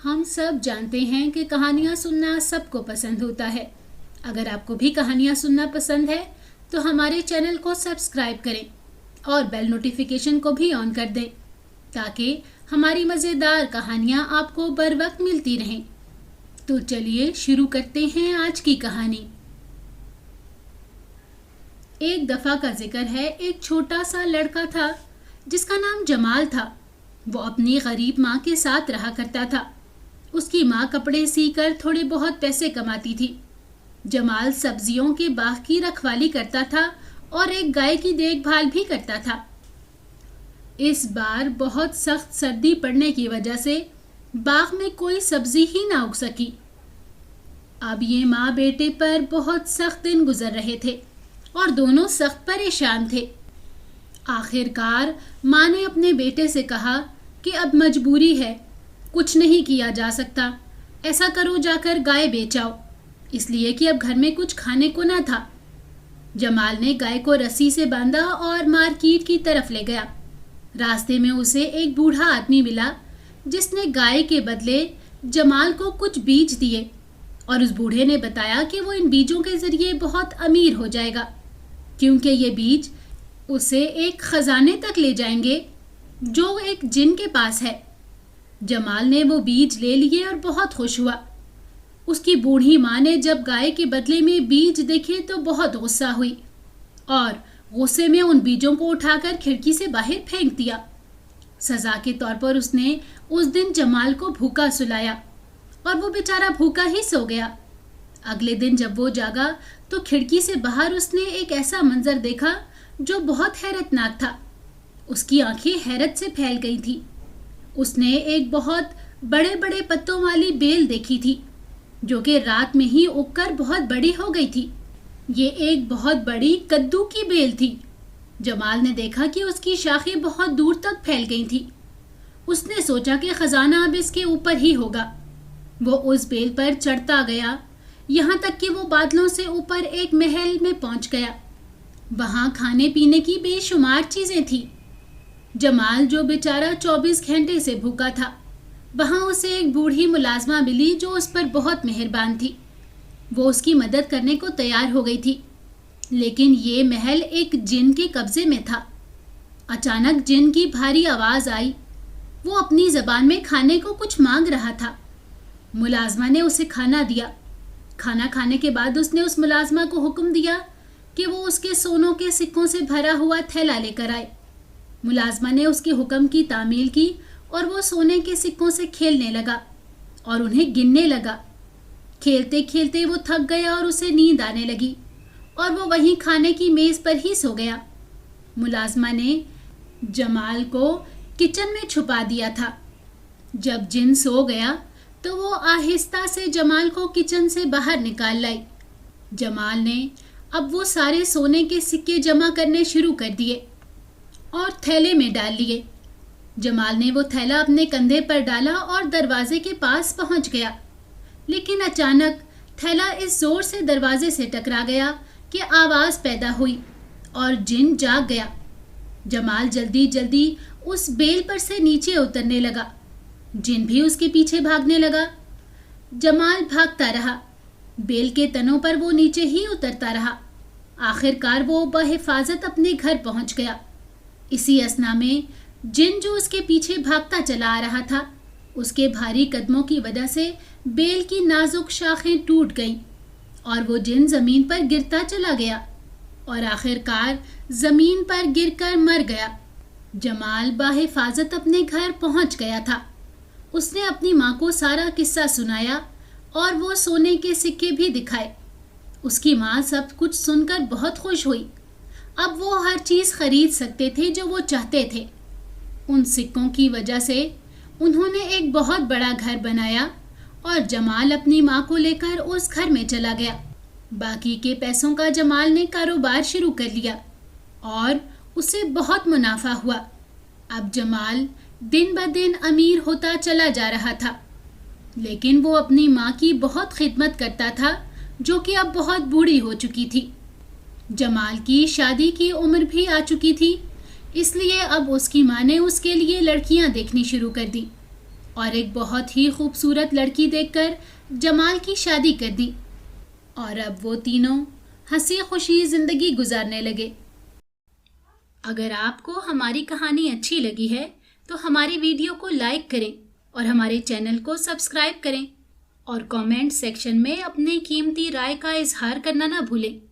ہم سب جانتے ہیں کہ کہانیاں سننا سب کو پسند ہوتا ہے۔ اگر آپ کو بھی کہانیاں سننا پسند ہے تو ہمارے چینل کو سبسکرائب کریں اور بیل نوٹیفیکیشن کو بھی آن کر دیں تاکہ ہماری مزیدار کہانیاں آپ کو بر وقت ملتی رہیں۔ تو چلیے شروع کرتے ہیں آج کی کہانی۔ ایک دفعہ کا ذکر ہے، ایک چھوٹا سا لڑکا تھا جس کا نام جمال تھا۔ وہ اپنی غریب ماں کے ساتھ رہا کرتا تھا۔ اس کی ماں کپڑے سی کر تھوڑے بہت پیسے کماتی تھی۔ جمال سبزیوں کے باغ کی رکھوالی کرتا تھا اور ایک گائے کی دیکھ بھال بھی کرتا تھا۔ اس بار بہت سخت سردی پڑنے کی وجہ سے باغ میں کوئی سبزی ہی نہ اگ سکی۔ اب یہ ماں بیٹے پر بہت سخت دن گزر رہے تھے اور دونوں سخت پریشان تھے۔ آخر کار ماں نے اپنے بیٹے سے کہا کہ اب مجبوری ہے، کچھ نہیں کیا جا سکتا، ایسا کرو جا کر گائے بیچ آؤ، اس لیے کہ اب گھر میں کچھ کھانے کو نہ تھا۔ جمال نے گائے کو رسی سے باندھا اور مارکیٹ کی طرف لے گیا۔ راستے میں اسے ایک بوڑھا آدمی ملا جس نے گائے کے بدلے جمال کو کچھ بیج دیے اور اس بوڑھے نے بتایا کہ وہ ان بیجوں کے ذریعے بہت امیر ہو جائے گا کیونکہ یہ بیج اسے ایک خزانے تک لے جائیں گے جو ایک جن کے پاس ہے۔ جمال نے وہ بیج لے لیے اور بہت خوش ہوا۔ اس کی بوڑھی ماں نے جب گائے کے بدلے میں بیج دیکھے تو بہت غصہ ہوئی اور غصے میں ان بیجوں کو اٹھا کر کھڑکی سے باہر پھینک دیا۔ سزا کے طور پر اس نے اس دن جمال کو بھوکا سلایا اور وہ بیچارہ بھوکا ہی سو گیا۔ اگلے دن جب وہ جاگا تو کھڑکی سے باہر اس نے ایک ایسا منظر دیکھا جو بہت حیرت ناک تھا۔ اس کی آنکھیں حیرت سے پھیل گئی تھی۔ اس نے ایک بہت بڑے بڑے پتوں والی بیل دیکھی تھی جو کہ رات میں ہی اگ کر بہت بڑی ہو گئی تھی۔ یہ ایک بہت بڑی کدو کی بیل تھی۔ جمال نے دیکھا کہ اس کی شاخیں بہت دور تک پھیل گئی تھی۔ اس نے سوچا کہ خزانہ اب اس کے اوپر ہی ہوگا۔ وہ اس بیل پر چڑھتا گیا یہاں تک کہ وہ بادلوں سے اوپر ایک محل میں پہنچ گیا۔ وہاں کھانے پینے کی بے شمار چیزیں تھیں۔ جمال جو بیچارہ 24 گھنٹے سے بھوکا تھا، وہاں اسے ایک بوڑھی ملازمہ ملی جو اس پر بہت مہربان تھی۔ وہ اس کی مدد کرنے کو تیار ہو گئی تھی، لیکن یہ محل ایک جن کے قبضے میں تھا۔ اچانک جن کی بھاری آواز آئی۔ وہ اپنی زبان میں کھانے کو کچھ مانگ رہا تھا۔ ملازمہ نے اسے کھانا دیا۔ کھانا کھانے کے بعد اس نے اس ملازمہ کو حکم دیا کہ وہ اس کے سونوں کے سکوں سے بھرا ہوا تھیلا لے کر آئے۔ ملازمہ نے اس کے حکم کی تعمیل کی اور وہ سونے کے سکوں سے کھیلنے لگا اور انہیں گننے لگا۔ کھیلتے کھیلتے وہ تھک گیا اور اسے نیند آنے لگی اور وہ وہیں کھانے کی میز پر ہی سو گیا۔ ملازمہ نے جمال کو کچن میں چھپا دیا تھا۔ جب جن سو گیا تو وہ آہستہ سے جمال کو کچن سے باہر نکال لائی۔ جمال نے اب وہ سارے سونے کے سکے جمع کرنے شروع کر دیے اور تھیلے میں ڈال لیے۔ جمال نے وہ تھیلا اپنے کندھے پر ڈالا اور دروازے کے پاس پہنچ گیا، لیکن اچانک تھیلا اس زور سے دروازے سے ٹکرا گیا کہ آواز پیدا ہوئی اور جن جاگ گیا۔ جمال جلدی جلدی اس بیل پر سے نیچے اترنے لگا۔ جن بھی اس کے پیچھے بھاگنے لگا۔ جمال بھاگتا رہا۔ بیل کے تنوں پر وہ نیچے ہی اترتا رہا۔ آخر کار وہ بحفاظت اپنے گھر پہنچ گیا۔ اسی اثنا میں جن جو اس کے پیچھے بھاگتا چلا آ رہا تھا، اس کے بھاری قدموں کی وجہ سے بیل کی نازک شاخیں ٹوٹ گئیں اور وہ جن زمین پر گرتا چلا گیا اور آخر کار زمین پر گر کر مر گیا۔ جمال بحفاظت اپنے گھر پہنچ گیا تھا۔ اس نے اپنی ماں کو سارا قصہ سنایا اور وہ سونے کے سکے بھی دکھائے۔ اس کی ماں سب کچھ سن کر بہت خوش ہوئی۔ اب وہ ہر چیز خرید سکتے تھے جو وہ چاہتے تھے۔ ان سکوں کی وجہ سے انہوں نے ایک بہت بڑا گھر بنایا اور جمال اپنی ماں کو لے کر اس گھر میں چلا گیا۔ باقی کے پیسوں کا جمال نے کاروبار شروع کر لیا اور اسے بہت منافع ہوا۔ اب جمال دن بدن امیر ہوتا چلا جا رہا تھا، لیکن وہ اپنی ماں کی بہت خدمت کرتا تھا جو کہ اب بہت بوڑھی ہو چکی تھی۔ جمال کی شادی کی عمر بھی آ چکی تھی، اس لیے اب اس کی ماں نے اس کے لیے لڑکیاں دیکھنی شروع کر دی اور ایک بہت ہی خوبصورت لڑکی دیکھ کر جمال کی شادی کر دی اور اب وہ تینوں ہنسی خوشی زندگی گزارنے لگے۔ اگر آپ کو ہماری کہانی اچھی لگی ہے تو ہماری ویڈیو کو لائک کریں اور ہمارے چینل کو سبسکرائب کریں اور کامنٹ سیکشن میں اپنے قیمتی رائے کا اظہار کرنا نہ بھولیں۔